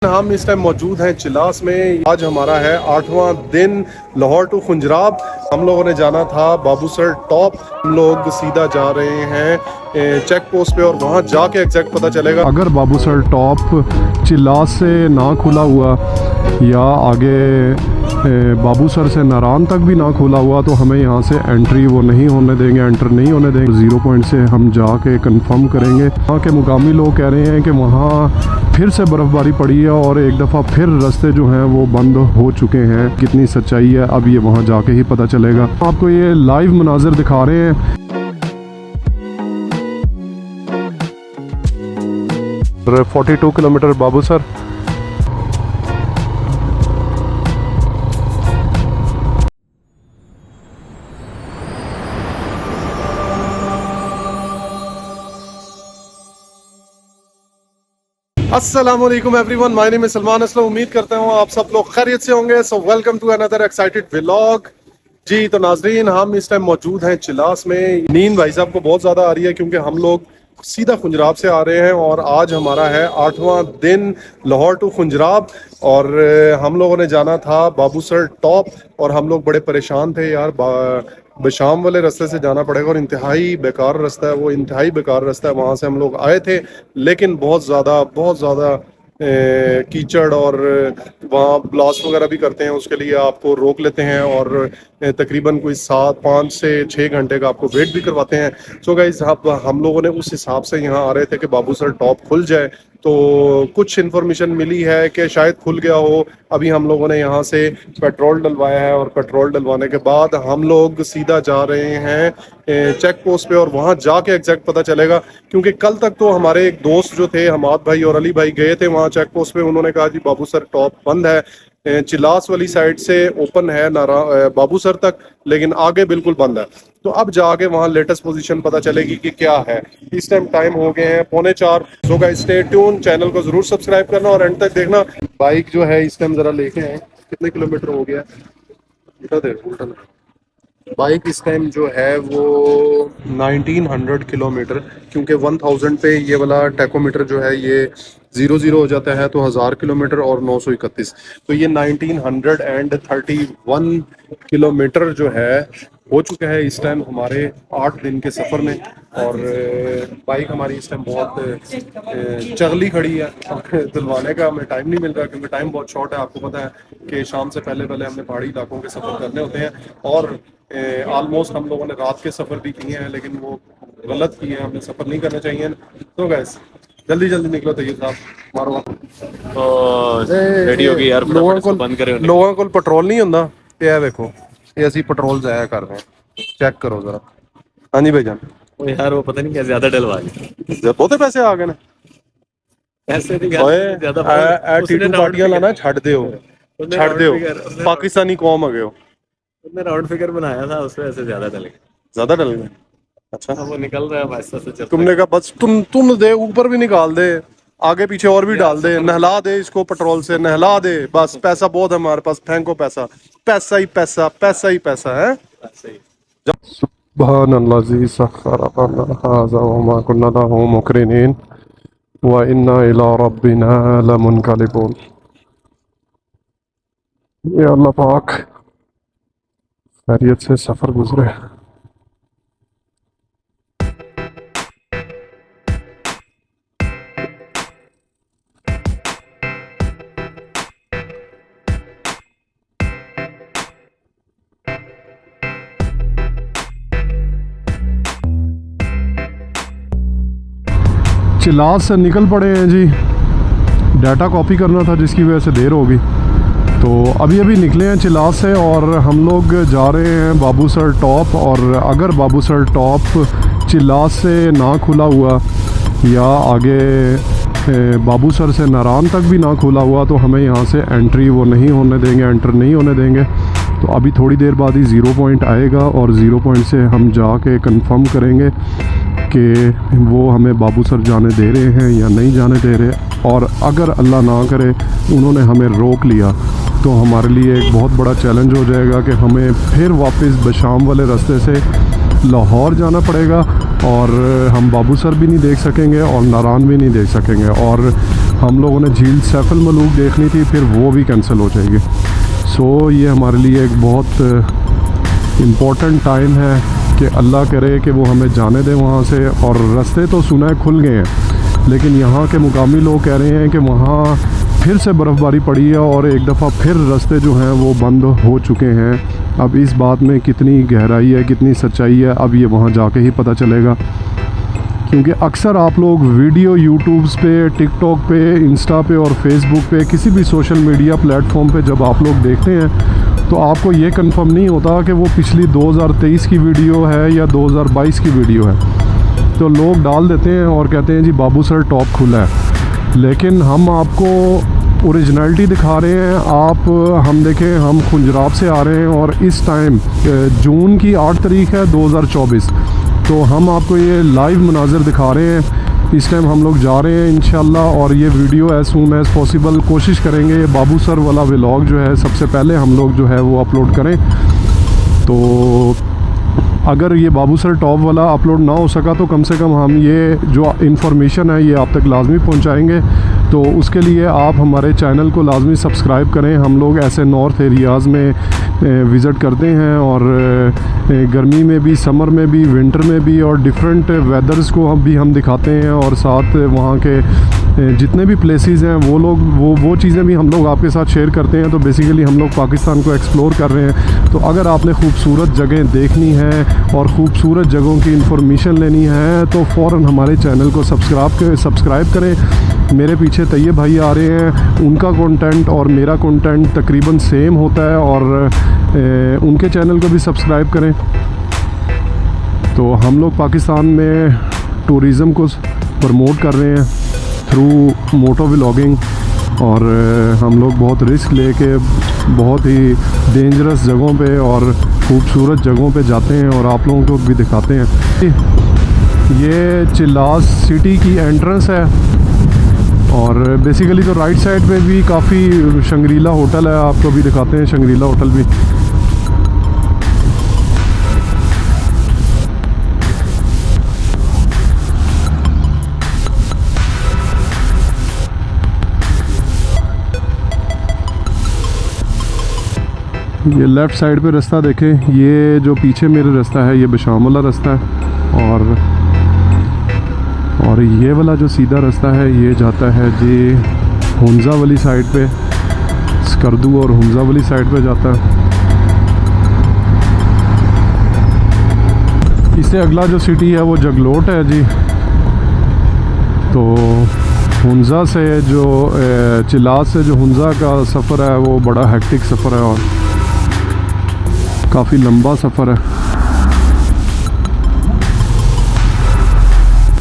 हम इस टाइम मौजूद हैं चिलास में। आज हमारा है 8वां दिन लाहौर टू खुंजराब। हम लोगों ने जाना था बाबूसर टॉप। हम लोग सीधा जा रहे हैं चेक पोस्ट पे और वहां जाके एग्जैक्ट पता चलेगा। अगर बाबूसर टॉप चिलास से ना खुला हुआ या आगे बाबूसर से नारान तक भी ना खुला हुआ तो हमें यहाँ से एंट्री वो नहीं होने देंगे, एंटर नहीं होने देंगे। 0 पॉइंट से हम जाके कंफर्म करेंगे। वहाँ के मुकामी लोग कह रहे हैं कि वहाँ फिर से बर्फ़बारी पड़ी है और एक दफ़ा फिर रास्ते जो हैं वो बंद हो चुके हैं। कितनी सच्चाई है अब ये वहाँ जाके ही पता चलेगा। आपको ये लाइव मनाजिर दिखा रहे हैं। 42 किलोमीटर बाबूसर। अस्सलामुअलैकुम everyone, my name is Salman Aslam. उम्मीद करता हूँ आप सब लोग खैरियत से होंगे। So welcome to another excited vlog. जी तो नाजरीन, हम इस टाइम मौजूद हैं चिलास में। नींद भाई साहब को बहुत ज़्यादा आ रही है क्योंकि हम लोग सीधा खुंजराब से आ रहे हैं और आज हमारा है 8वां दिन लाहौर टू खुंजराब। और हम लोगों ने जाना था बाबूसर टॉप और हम लोग बड़े परेशान थे यार। बशाम वाले रास्ते से जाना पड़ेगा और इंतहाई बेकार रास्ता है वो, इंतहाई बेकार रास्ता है। वहाँ से हम लोग आए थे लेकिन बहुत ज़्यादा कीचड़ और वहाँ ब्लास्ट वगैरह भी करते हैं, उसके लिए आपको रोक लेते हैं और तकरीबन कोई 5 से 6 घंटे का आपको वेट भी करवाते हैं। सो गाइस, हम लोगों ने उस हिसाब से यहाँ आ रहे थे कि बाबूसर टॉप खुल जाए। तो कुछ इन्फॉर्मेशन मिली है कि शायद खुल गया हो। अभी हम लोगों ने यहाँ से पेट्रोल डलवाया है और पेट्रोल डलवाने के बाद हम लोग सीधा जा रहे हैं चेक पोस्ट पे और वहाँ जाके एग्जैक्ट पता चलेगा। क्योंकि कल तक तो हमारे एक दोस्त जो थे हमाद भाई और अली भाई गए थे वहाँ चेक पोस्ट पे। उन्होंने कहा जी बाबूसर टॉप बंद है, चिलास वाली साइड से ओपन है बाबूसर तक, लेकिन आगे बिल्कुल बंद है। तो अब जाके वहाँ लेटेस्ट पोजीशन पता चलेगी कि क्या है। इस टाइम टाइम हो गए हैं 3:45। So guys stay tune, channel को जरूर सब्सक्राइब करना और एंड तक देखना। बाइक जो है इस टाइम जरा लेके आए, कितने किलोमीटर हो गया उल्टा बाइक इस टाइम जो है वो 1900 किलोमीटर, क्योंकि 1000 पे ये वाला टैकोमीटर जो है ये 00 हो जाता है तो 1000 किलोमीटर और 931, तो ये 1931 किलोमीटर जो है हो चुका है इस टाइम हमारे 8 दिन के सफ़र में। और बाइक हमारी इस टाइम बहुत चगली खड़ी है। दिलवाने का हमें टाइम नहीं मिल रहा क्योंकि टाइम बहुत शॉर्ट है। आपको पता है कि शाम से पहले हमने पहाड़ी इलाकों के सफ़र करने होते हैं और ऑलमोस्ट हम लोगों ने रात के सफ़र भी किए हैं, लेकिन वो गलत किए हैं, हमें सफ़र नहीं करना चाहिए। तो गैस जल्दी निकलो तैयब साहब, मारो रेडी हो गई यार। लोगों को पेट्रोल नहीं होता ये देखो, ये असि पेट्रोल जाया कर रहे हैं, चेक करो जरा। हाँ जी भाईजान। यार वो पता नहीं क्या ज्यादा डलवा बहुते पैसे आ गए ने। पैसे एटीट्यूड पार्टियां लाना छड़ दियो पाकिस्तानी कौम आ गए हो। उसने राउंड फिगर बनाया था, उसमें ऐसे ज्यादा डल गए। अच्छा वो निकल रहा है भाई से। तुमने कहा बस तुम दे ऊपर भी निकाल दे, आगे पीछे और भी डाल दे, नहला दे इसको पेट्रोल से, नहला दे बस। पैसा बहुत है हमारे पास, फेंको पैसा, पैसा ही पैसा, पैसा ही पैसा है। सुब्हानल्लाज़ी सख्खर लना हाज़ा वमा कुन्ना लहू मुक़रिनीन व इन्ना इला रब्बिना लमुनक़लिबून। या अल्लाह पाक खैरियत से सफ़र गुजरे। चिलास से निकल पड़े हैं जी, डाटा कॉपी करना था जिसकी वजह से देर होगी। तो अभी निकले हैं चिलास से और हम लोग जा रहे हैं बाबूसर टॉप। और अगर बाबूसर टॉप चिलास से ना खुला हुआ या आगे बाबूसर से नारान तक भी ना खुला हुआ तो हमें यहाँ से एंट्री वो नहीं होने देंगे, एंटर नहीं होने देंगे। तो अभी थोड़ी देर बाद ही 0 पॉइंट आएगा और 0 पॉइंट से हम जाके कंफर्म करेंगे कि वो हमें बाबूसर जाने दे रहे हैं या नहीं जाने दे रहे। और अगर अल्लाह ना करे उन्होंने हमें रोक लिया तो हमारे लिए एक बहुत बड़ा चैलेंज हो जाएगा कि हमें फिर वापस बशाम वाले रास्ते से लाहौर जाना पड़ेगा और हम बाबूसर भी नहीं देख सकेंगे और नारान भी नहीं देख सकेंगे, और हम लोगों ने झील सैफ अल मलूक देखनी थी, फिर वो भी कैंसिल हो जाएगी। सो ये हमारे लिए एक बहुत इम्पोर्टेंट टाइम है कि अल्लाह करे कि वो हमें जाने दें वहाँ से। और रास्ते तो सुना है खुल गए हैं, लेकिन यहाँ के मुकामी लोग कह रहे हैं कि वहाँ फिर से बर्फ़बारी पड़ी है और एक दफ़ा फिर रास्ते जो हैं वो बंद हो चुके हैं। अब इस बात में कितनी गहराई है, कितनी सच्चाई है, अब ये वहाँ जाके ही पता चलेगा। क्योंकि अक्सर आप लोग वीडियो यूट्यूब्स पे, टिकटॉक पे, इंस्टा पे और फेसबुक पे, किसी भी सोशल मीडिया प्लेटफॉर्म पे जब आप लोग देखते हैं तो आपको ये कंफर्म नहीं होता कि वो पिछली 2023 की वीडियो है या 2022 की वीडियो है। तो लोग डाल देते हैं और कहते हैं जी बाबूसर टॉप खुला है, लेकिन हम आपको ओरिजिनलिटी दिखा रहे हैं। आप हम देखें, हम खुंजराब से आ रहे हैं और इस टाइम जून की 8 तारीख है 2024, तो हम आपको ये लाइव मनाज़र दिखा रहे हैं। इस टाइम हम लोग जा रहे हैं इंशाल्लाह, और ये video as soon as possible कोशिश करेंगे ये बाबूसर वाला व्लॉग जो है सबसे पहले हम लोग जो है वो अपलोड करें। तो अगर ये बाबूसर टॉप वाला अपलोड ना हो सका तो कम से कम हम ये जो इन्फॉर्मेशन है ये आप तक लाजमी पहुंचाएंगे। तो उसके लिए आप हमारे चैनल को लाजमी सब्सक्राइब करें। हम लोग ऐसे नॉर्थ एरियाज़ में विज़िट करते हैं, और गर्मी में भी, समर में भी, विंटर में भी, और डिफरेंट वेदर्स को हम दिखाते हैं, और साथ वहाँ के जितने भी प्लेसेस हैं वो चीज़ें भी हम लोग आपके साथ शेयर करते हैं। तो बेसिकली हम लोग पाकिस्तान को एक्सप्लोर कर रहे हैं। तो अगर आपने खूबसूरत जगह देखनी है और ख़ूबसूरत जगहों की इन्फॉर्मेशन लेनी है तो फ़ौरन हमारे चैनल को सब्सक्राइब करें। मेरे पीछे तैयब भाई आ रहे हैं, उनका कंटेंट और मेरा कंटेंट तकरीबन सेम होता है, और उनके चैनल को भी सब्सक्राइब करें। तो हम लोग पाकिस्तान में टूरिज़म को प्रमोट कर रहे हैं थ्रू मोटो व्लॉगिंग, और हम लोग बहुत रिस्क लेके बहुत ही डेंजरस जगहों पे और ख़ूबसूरत जगहों पे जाते हैं और आप लोगों को भी दिखाते हैं। ये चिल्लास सिटी की एंट्रेंस है, और बेसिकली तो राइट साइड पे भी काफ़ी शंग्रीला होटल है, आपको भी दिखाते हैं शंग्रीला होटल भी। ये लेफ़्ट साइड पे रास्ता देखें, ये जो पीछे मेरे रास्ता है ये बशाम वाला रास्ता है, और ये वाला जो सीधा रास्ता है ये जाता है जी हुंजा वाली साइड पे, स्कर्दू और हुंजा वाली साइड पे जाता है। इससे अगला जो सिटी है वो जगलोट है जी। तो हुंजा से जो चिल्लास से जो हुंजा का सफ़र है वो बड़ा हेक्टिक सफ़र है और काफ़ी लंबा सफ़र है।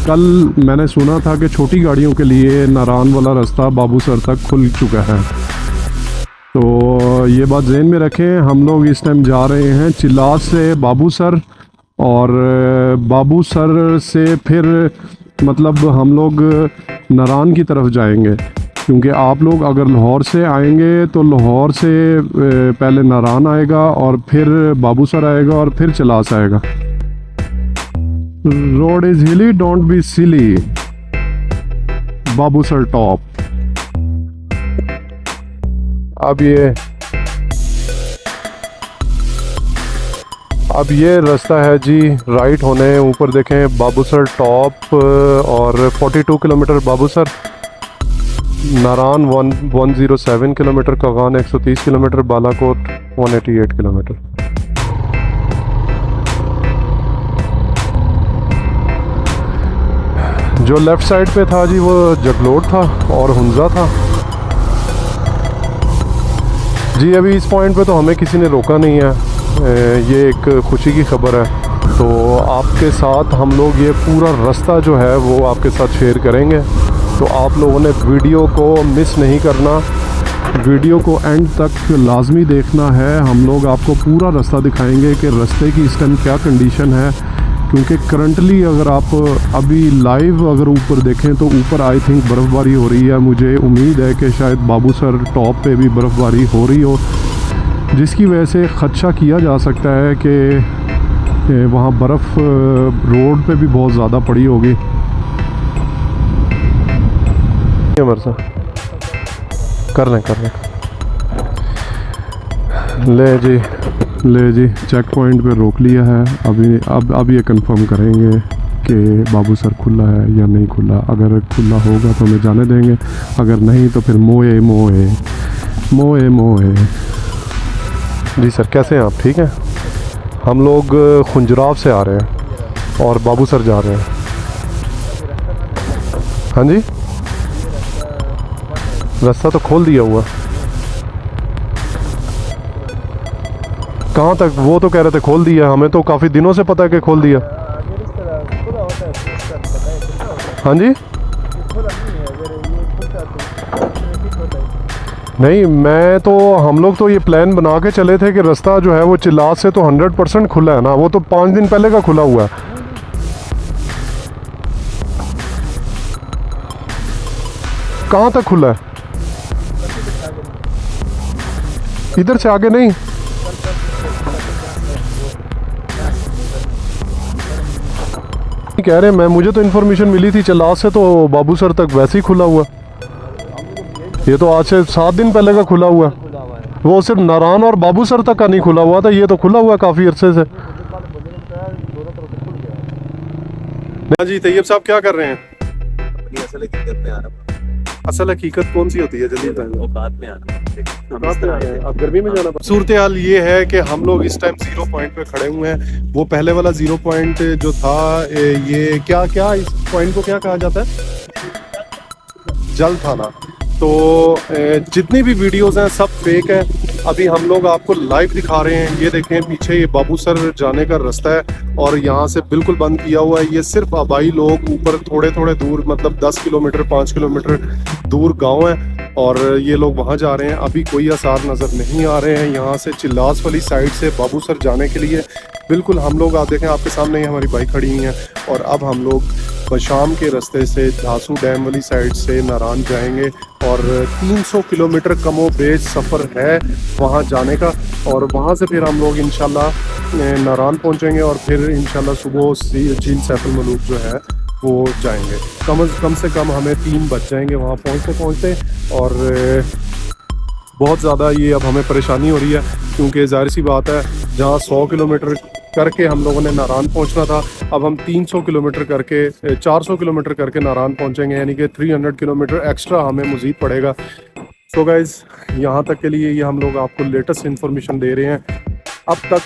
कल मैंने सुना था कि छोटी गाड़ियों के लिए नारान वाला रास्ता बाबूसर तक खुल चुका है, तो ये बात ज़हन में रखें। हम लोग इस टाइम जा रहे हैं चिल्लास से बाबूसर, और बाबूसर से फिर मतलब हम लोग नारान की तरफ जाएंगे, क्योंकि आप लोग अगर लाहौर से आएंगे तो लाहौर से पहले नारान आएगा और फिर बाबूसर आएगा और फिर चिल्लास आएगा। रोड इज हिली, don't be silly, Babusar top. अब ये रास्ता है जी राइट होने, ऊपर देखें बाबूसर टॉप, और 42 किलोमीटर बाबूसर, नारान 107 kilometre, Kaghan 130 kilometre, Balakot 188 kilometre. जो लेफ़्ट साइड पे था जी वो जगलोट था और हुंजा था जी। अभी इस पॉइंट पे तो हमें किसी ने रोका नहीं है, ये एक खुशी की खबर है। तो आपके साथ हम लोग ये पूरा रास्ता जो है वो आपके साथ शेयर करेंगे, तो आप लोगों ने वीडियो को मिस नहीं करना, वीडियो को एंड तक लाजमी देखना है। हम लोग आपको पूरा रास्ता दिखाएंगे कि रास्ते की इस टाइम क्या कंडीशन है, क्योंकि करंटली अगर आप अभी लाइव अगर ऊपर देखें तो ऊपर आई थिंक बर्फ़बारी हो रही है। मुझे उम्मीद है कि शायद बाबूसर टॉप पे भी बर्फ़बारी हो रही हो, जिसकी वजह से ख़दशा किया जा सकता है कि वहाँ बर्फ़ रोड पे भी बहुत ज़्यादा पड़ी होगी। हमारे साथ कर लें ले जी चेक पॉइंट पे रोक लिया है। अब ये कंफर्म करेंगे कि बाबू सर खुला है या नहीं खुला। अगर खुला होगा तो हमें जाने देंगे, अगर नहीं तो फिर मोए जी सर, कैसे हैं आप? ठीक हैं? हम लोग खुंजराव से आ रहे हैं और बाबू सर जा रहे हैं। हाँ जी, रास्ता तो खोल दिया हुआ। कहाँ तक? वो तो कह रहे थे खोल दिया, हमें तो काफ़ी दिनों से पता है कि खोल दिया। हाँ जी, नहीं मैं तो, हम लोग तो ये प्लान बना के चले थे कि रास्ता जो है वो चिल्लास से तो 100% खुला है ना। वो तो 5 दिन पहले का खुला हुआ है। कहाँ तक खुला है? इधर से आगे नहीं? कह रहे हैं, मैं मुझे तो इन्फॉर्मेशन मिली थी चिल्लास से तो बाबू सर तक वैसे ही खुला हुआ। ये तो आज से 7 दिन पहले का खुला हुआ। वो सिर्फ नारायण और बाबू सर तक का नहीं खुला हुआ था, ये तो खुला हुआ काफ़ी अरसे से। हाँ जी, तैयब साहब क्या कर रहे हैं? असल हकीकत कौन सी होती है? जल्दी अब गर्मी में जाना। सूरत हाल ये है कि हम लोग इस टाइम 0 पॉइंट पे खड़े हुए हैं। वो पहले वाला 0 पॉइंट जो था, ये क्या इस पॉइंट को क्या कहा जाता है? जल थाना। तो जितनी भी वीडियोस हैं सब फेक है। अभी हम लोग आपको लाइव दिखा रहे हैं। ये देखें पीछे, ये बाबू सर जाने का रास्ता है और यहाँ से बिल्कुल बंद किया हुआ है। ये सिर्फ आबाई लोग, ऊपर थोड़े दूर, मतलब 10 किलोमीटर 5 किलोमीटर दूर गांव है और ये लोग वहाँ जा रहे हैं। अभी कोई आसार नज़र नहीं आ रहे हैं यहाँ से चिल्लास वाली साइड से बाबू सर जाने के लिए। बिल्कुल हम लोग, आप देखें आपके सामने ही हमारी बाइक खड़ी हुई हैं और अब हम लोग बशाम के रास्ते से धासू डैम वाली साइड से नारायण जाएंगे और 300 किलोमीटर कमो बेश सफ़र है वहाँ जाने का। और वहाँ से फिर हम लोग इंशाल्लाह नारायण पहुँचेंगे और फिर इंशाल्लाह सुबह झील सैफुल मलूक जो है वो जाएंगे। कम से कम हमें 3 बज जाएंगे वहाँ पहुँचते और बहुत ज़्यादा ये अब हमें परेशानी हो रही है क्योंकि जाहिर सी बात है, जहाँ 100 किलोमीटर करके हम लोगों ने नारायण पहुंचना था, अब हम 300 किलोमीटर करके 400 किलोमीटर करके नारायण पहुंचेंगे, यानी कि 300 किलोमीटर एक्स्ट्रा हमें मज़ीद पड़ेगा। सो गाइज़, यहाँ तक के लिए ये हम लोग आपको लेटेस्ट इन्फॉर्मेशन दे रहे हैं। अब तक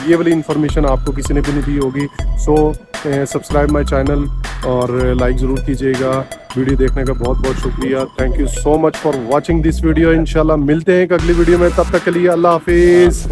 ये वाली इन्फॉर्मेशन आपको किसी ने भी नहीं दी होगी। सो सब्सक्राइब माय चैनल और लाइक ज़रूर कीजिएगा। वीडियो देखने का बहुत बहुत शुक्रिया। Thank you so much for watching this video. इंशाल्लाह मिलते हैं एक अगली वीडियो में, तब तक के लिए अल्लाह हाफिज़।